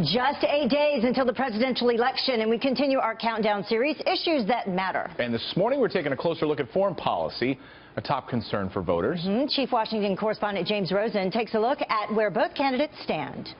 Just 8 days until the presidential election, and we continue our countdown series, Issues That Matter. And this morning, we're taking a closer look at foreign policy, a top concern for voters. Chief Washington correspondent James Rosen takes a look at where both candidates stand.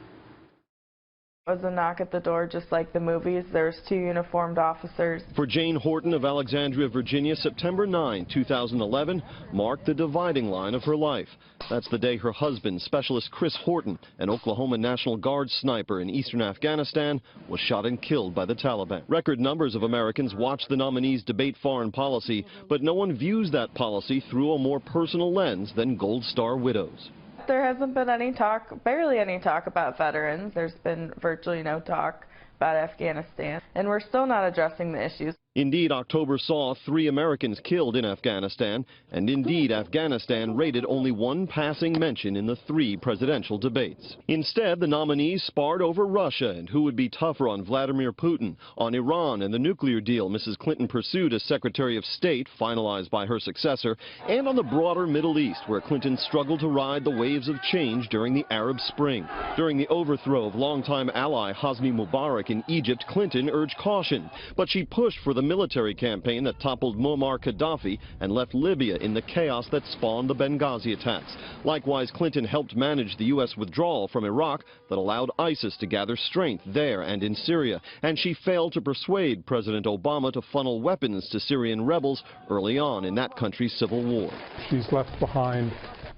It was a knock at the door, just like the movies. There's two uniformed officers. For Jane Horton of Alexandria, Virginia, September 9, 2011 marked the dividing line of her life. That's the day her husband, Specialist Chris Horton, an Oklahoma National Guard sniper in eastern Afghanistan, was shot and killed by the Taliban. Record numbers of Americans watch the nominees debate foreign policy, but no one views that policy through a more personal lens than Gold Star widows. There hasn't been any talk, barely any talk about veterans. There's been virtually no talk about Afghanistan, and we're still not addressing the issues. Indeed, October saw 3 Americans killed in Afghanistan, and indeed, Afghanistan rated only one passing mention in the 3 presidential debates. Instead, the nominees sparred over Russia and who would be tougher on Vladimir Putin, on Iran and the nuclear deal Mrs. Clinton pursued as Secretary of State, finalized by her successor, and on the broader Middle East, where Clinton struggled to ride the waves of change during the Arab Spring. During the overthrow of longtime ally Hosni Mubarak in Egypt, Clinton urged caution, but she pushed for the military campaign that toppled Muammar Gaddafi and left Libya in the chaos that spawned the Benghazi attacks. Likewise, Clinton helped manage the U.S. withdrawal from Iraq that allowed ISIS to gather strength there and in Syria. And she failed to persuade President Obama to funnel weapons to Syrian rebels early on in that country's civil war. She's left behind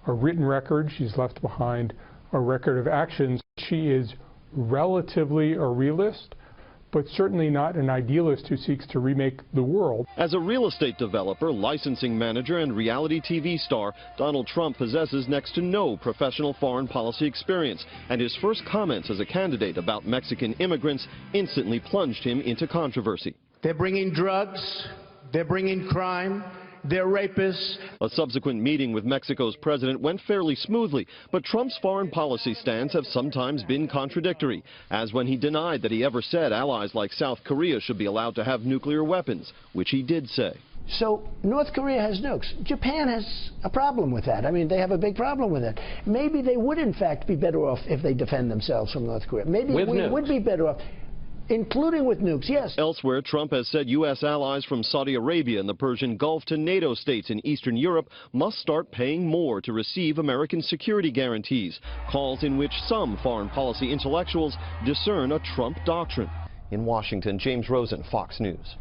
a written record. She's left behind a record of actions. She is relatively a realist, but certainly not an idealist who seeks to remake the world. As a real estate developer, licensing manager, and reality TV star, Donald Trump possesses next to no professional foreign policy experience, and his first comments as a candidate about Mexican immigrants instantly plunged him into controversy. They're bringing drugs, they're bringing crime, they're rapists. A subsequent meeting with Mexico's president went fairly smoothly, but Trump's foreign policy stands have sometimes been contradictory, as when he denied that he ever said allies like South Korea should be allowed to have nuclear weapons, which he did say. So North Korea has nukes. Japan has a problem with that. I mean, they have a big problem with it. Maybe they would, in fact, be better off if they defend themselves from North Korea. Maybe we would be better off. Including with nukes, yes. Elsewhere, Trump has said U.S. allies from Saudi Arabia and the Persian Gulf to NATO states in Eastern Europe must start paying more to receive American security guarantees, calls in which some foreign policy intellectuals discern a Trump doctrine. In Washington, James Rosen, Fox News.